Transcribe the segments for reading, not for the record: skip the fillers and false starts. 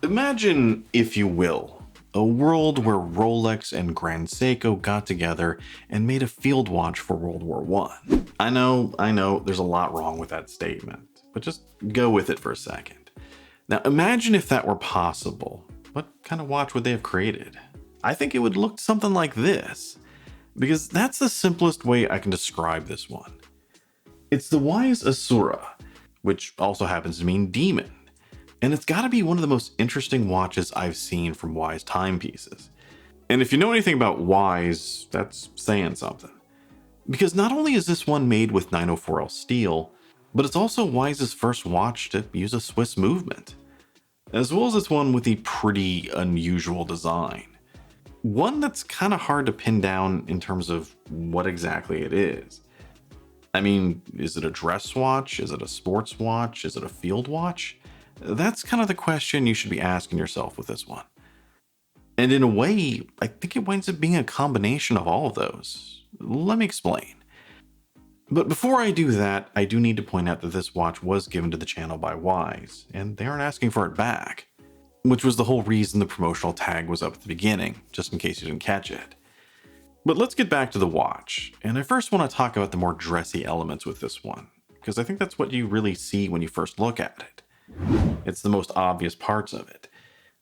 Imagine, if you will, a world where Rolex and Grand Seiko got together and made a field watch for World War One. I know, there's a lot wrong with that statement, but just go with it for a second. Now imagine if that were possible. What kind of watch would they have created? I think it would look something like this, because that's the simplest way I can describe this one. It's the Wise Asura, which also happens to mean demon. And it's got to be one of the most interesting watches I've seen from Wise Timepieces. And if you know anything about Wise, that's saying something. Because not only is this one made with 904L steel, but it's also Wise's first watch to use a Swiss movement, as well as it's one with a pretty unusual design. One that's kind of hard to pin down in terms of what exactly it is. I mean, is it a dress watch? Is it a sports watch? Is it a field watch? That's kind of the question you should be asking yourself with this one. And in a way, I think it winds up being a combination of all of those. Let me explain. But before I do that, I do need to point out that this watch was given to the channel by Wise, and they aren't asking for it back, which was the whole reason the promotional tag was up at the beginning, just in case you didn't catch it. But let's get back to the watch, and I first want to talk about the more dressy elements with this one, because I think that's what you really see when you first look at it. It's the most obvious parts of it,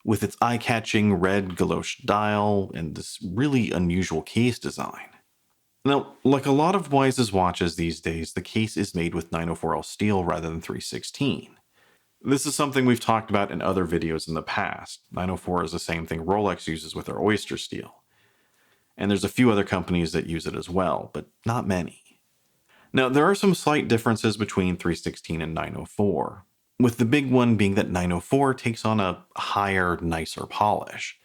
with its eye-catching red galoche dial and this really unusual case design. Now, like a lot of Wise's watches these days, the case is made with 904L steel rather than 316. This is something we've talked about in other videos in the past. 904 is the same thing Rolex uses with their oyster steel. And there's a few other companies that use it as well, but not many. Now, there are some slight differences between 316 and 904. With the big one being that 904 takes on a higher, nicer polish.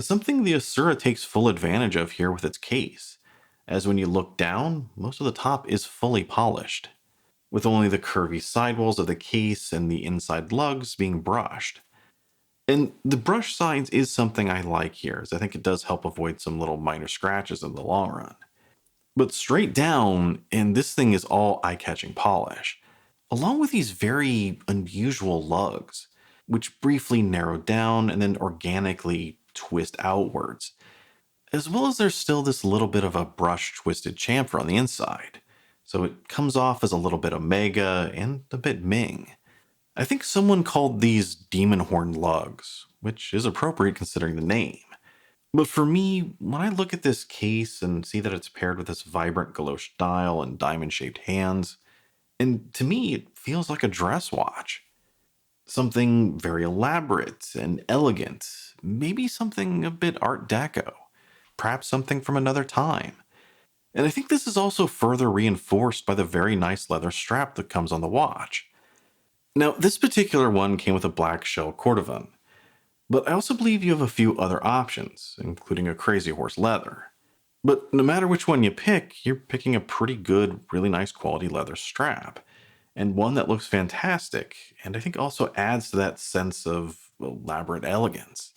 Something the Asura takes full advantage of here with its case, as when you look down, most of the top is fully polished, with only the curvy sidewalls of the case and the inside lugs being brushed. And the brush sides is something I like here, as I think it does help avoid some little minor scratches in the long run. But straight down, and this thing is all eye-catching polish, along with these very unusual lugs, which briefly narrow down and then organically twist outwards, as well as there's still this little bit of a brush twisted chamfer on the inside, so it comes off as a little bit Omega and a bit Ming. I think someone called these demon horn lugs, which is appropriate considering the name. But for me, when I look at this case and see that it's paired with this vibrant galoche dial and diamond-shaped hands, and to me, it feels like a dress watch. Something very elaborate and elegant, maybe something a bit Art Deco, perhaps something from another time. And I think this is also further reinforced by the very nice leather strap that comes on the watch. Now, this particular one came with a black shell cordovan, but I also believe you have a few other options, including a Crazy Horse leather. But no matter which one you pick, you're picking a pretty good, really nice quality leather strap, and one that looks fantastic, and I think also adds to that sense of elaborate elegance.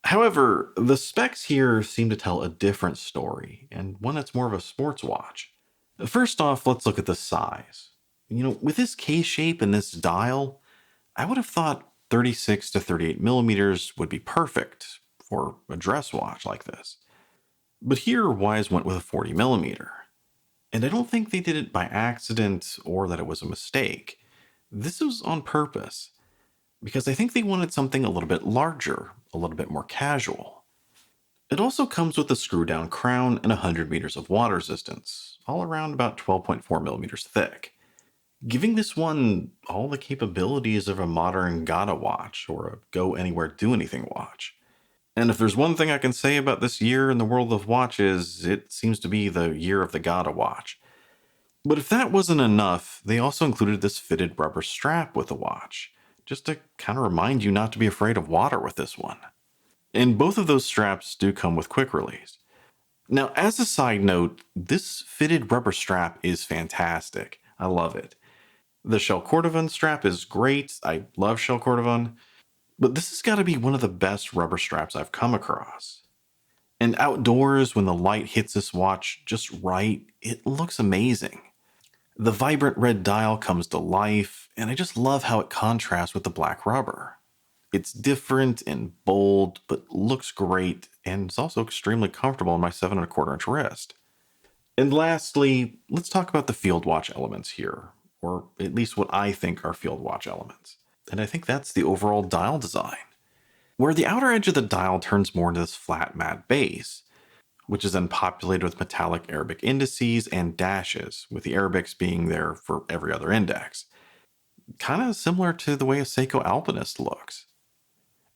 However, the specs here seem to tell a different story, and one that's more of a sports watch. First off, let's look at the size. With this case shape and this dial, I would have thought 36 to 38 millimeters would be perfect for a dress watch like this. But here, Wise went with a 40 millimeter. And I don't think they did it by accident or that it was a mistake. This was on purpose, because I think they wanted something a little bit larger, a little bit more casual. It also comes with a screw-down crown and 100 meters of water resistance, all around about 12.4 millimeters thick, giving this one all the capabilities of a modern Gata watch or a go-anywhere-do-anything watch. And if there's one thing I can say about this year in the world of watches, it seems to be the year of the Gata watch. But if that wasn't enough, they also included this fitted rubber strap with the watch, just to kind of remind you not to be afraid of water with this one. And both of those straps do come with quick release. Now, as a side note, this fitted rubber strap is fantastic. I love it. The Shell Cordovan strap is great. I love Shell Cordovan. But this has got to be one of the best rubber straps I've come across. And outdoors, when the light hits this watch just right, it looks amazing. The vibrant red dial comes to life, and I just love how it contrasts with the black rubber. It's different and bold, but looks great, and it's also extremely comfortable on my 7¼ inch wrist. And lastly, let's talk about the field watch elements here, or at least what I think are field watch elements. And I think that's the overall dial design, where the outer edge of the dial turns more into this flat matte base, which is then populated with metallic Arabic indices and dashes, with the Arabics being there for every other index. Kind of similar to the way a Seiko Alpinist looks.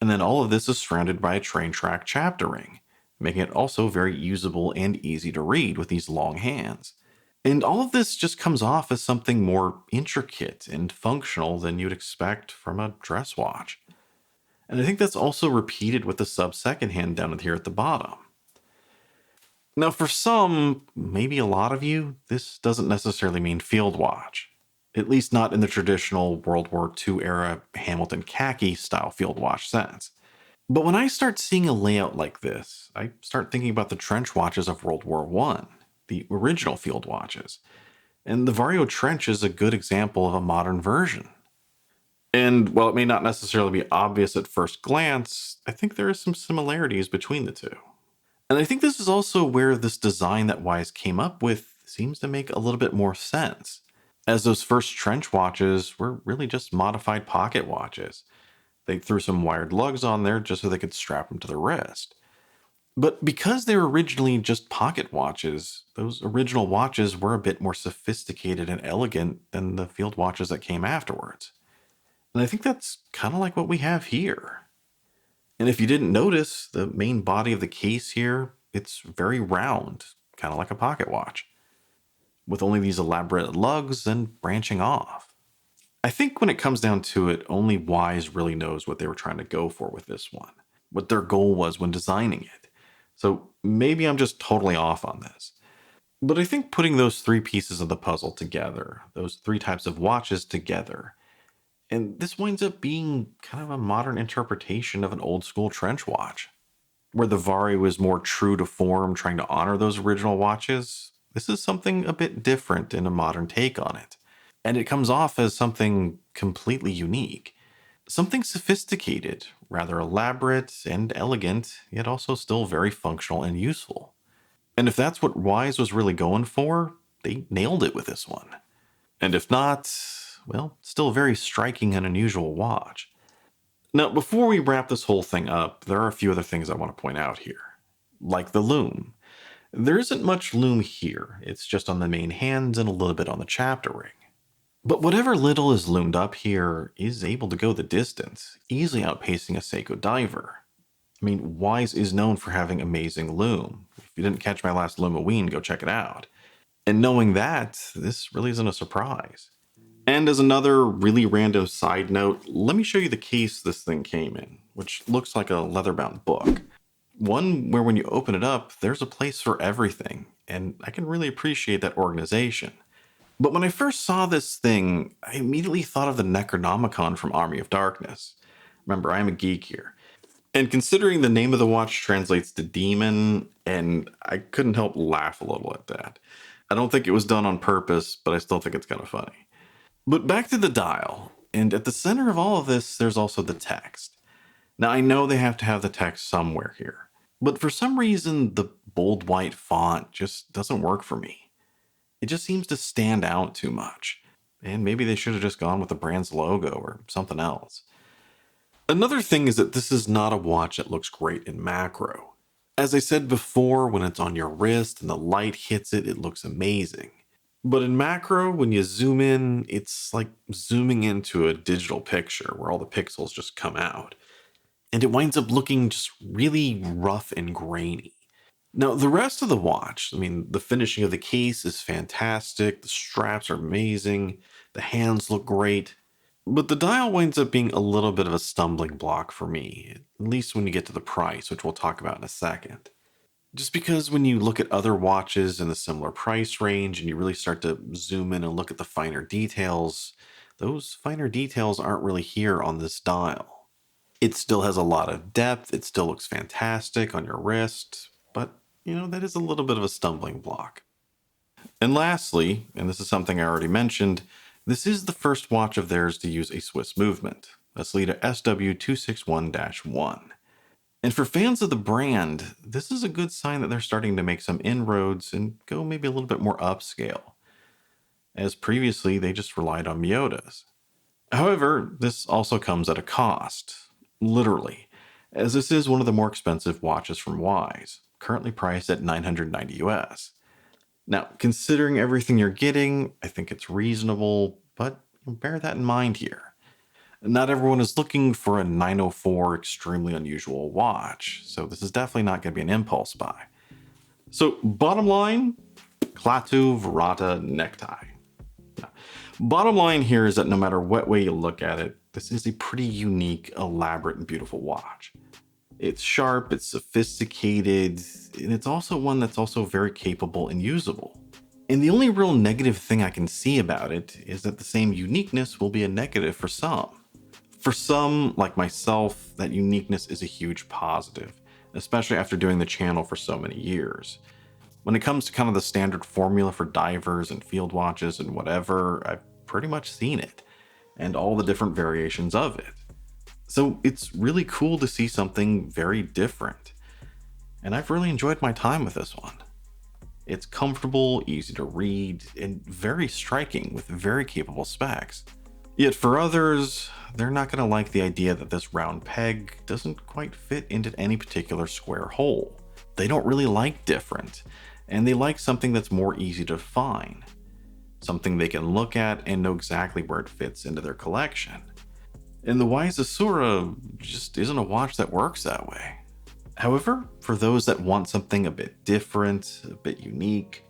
And then all of this is surrounded by a train track chapter ring, making it also very usable and easy to read with these long hands. And all of this just comes off as something more intricate and functional than you'd expect from a dress watch. And I think that's also repeated with the sub second hand down here at the bottom. Now, for some, maybe a lot of you, this doesn't necessarily mean field watch. At least not in the traditional World War II era Hamilton khaki style field watch sense. But when I start seeing a layout like this, I start thinking about the trench watches of World War I, the original field watches. And the Vario trench is a good example of a modern version. And while it may not necessarily be obvious at first glance, I think there are some similarities between the two. And I think this is also where this design that Wise came up with seems to make a little bit more sense, as those first trench watches were really just modified pocket watches. They threw some wired lugs on there just so they could strap them to their wrist. But because they were originally just pocket watches, those original watches were a bit more sophisticated and elegant than the field watches that came afterwards. And I think that's kind of like what we have here. And if you didn't notice, the main body of the case here, it's very round, kind of like a pocket watch, with only these elaborate lugs and branching off. I think when it comes down to it, only Wise really knows what they were trying to go for with this one, what their goal was when designing it. So maybe I'm just totally off on this. But I think putting those three pieces of the puzzle together, those three types of watches together, and this winds up being kind of a modern interpretation of an old school trench watch. Where the Vario is more true to form, trying to honor those original watches, this is something a bit different in a modern take on it. And it comes off as something completely unique. Something sophisticated, rather elaborate and elegant, yet also still very functional and useful. And if that's what Wise was really going for, they nailed it with this one. And if not, well, still a very striking and unusual watch. Now, before we wrap this whole thing up, there are a few other things I want to point out here. Like the lume. There isn't much lume here, it's just on the main hands and a little bit on the chapter ring. But whatever little is loomed up here is able to go the distance, easily outpacing a Seiko diver. I mean, Wise is known for having amazing lume. If you didn't catch my last Lumeween, go check it out. And knowing that, this really isn't a surprise. And as another really random side note, let me show you the case this thing came in, which looks like a leather-bound book. One where when you open it up, there's a place for everything, and I can really appreciate that organization. But when I first saw this thing, I immediately thought of the Necronomicon from Army of Darkness. Remember, I'm a geek here. And considering the name of the watch translates to demon, and I couldn't help laugh a little at that. I don't think it was done on purpose, but I still think it's kind of funny. But back to the dial, and at the center of all of this, there's also the text. Now, I know they have to have the text somewhere here, but for some reason, the bold white font just doesn't work for me. It just seems to stand out too much, and maybe they should have just gone with the brand's logo or something else. Another thing is that this is not a watch that looks great in macro. As I said before, when it's on your wrist and the light hits it, it looks amazing. But in macro, when you zoom in, it's like zooming into a digital picture where all the pixels just come out. And it winds up looking just really rough and grainy. Now, the rest of the watch, I mean, the finishing of the case is fantastic, the straps are amazing, the hands look great, but the dial winds up being a little bit of a stumbling block for me, at least when you get to the price, which we'll talk about in a second. Just because when you look at other watches in a similar price range and you really start to zoom in and look at the finer details, those finer details aren't really here on this dial. It still has a lot of depth, it still looks fantastic on your wrist, but that is a little bit of a stumbling block. And lastly, and this is something I already mentioned, this is the first watch of theirs to use a Swiss movement. That's Lita SW261-1. And for fans of the brand, this is a good sign that they're starting to make some inroads and go maybe a little bit more upscale, as previously they just relied on Miyotas. However, this also comes at a cost, literally, as this is one of the more expensive watches from Wise, currently priced at $990 US. Now, considering everything you're getting, I think it's reasonable, but bear that in mind here. Not everyone is looking for a 904 extremely unusual watch, so this is definitely not going to be an impulse buy. So, bottom line, Klaatu Verata necktie. Bottom line here is that no matter what way you look at it, this is a pretty unique, elaborate, and beautiful watch. It's sharp, it's sophisticated, and it's also one that's also very capable and usable. And the only real negative thing I can see about it is that the same uniqueness will be a negative for some. For some, like myself, that uniqueness is a huge positive, especially after doing the channel for so many years. When it comes to kind of the standard formula for divers and field watches and whatever, I've pretty much seen it, and all the different variations of it. So it's really cool to see something very different. And I've really enjoyed my time with this one. It's comfortable, easy to read, and very striking with very capable specs. Yet for others, they're not going to like the idea that this round peg doesn't quite fit into any particular square hole. They don't really like different, and they like something that's more easy to find. Something they can look at and know exactly where it fits into their collection. And the Wise Asura just isn't a watch that works that way. However, for those that want something a bit different, a bit unique,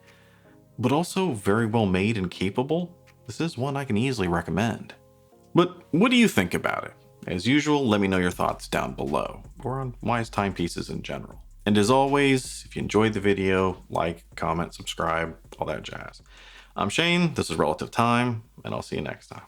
but also very well made and capable, this is one I can easily recommend. But what do you think about it? As usual, let me know your thoughts down below, or on Wise Timepieces in general. And as always, if you enjoyed the video, like, comment, subscribe, all that jazz. I'm Shane, this is Relative Time, and I'll see you next time.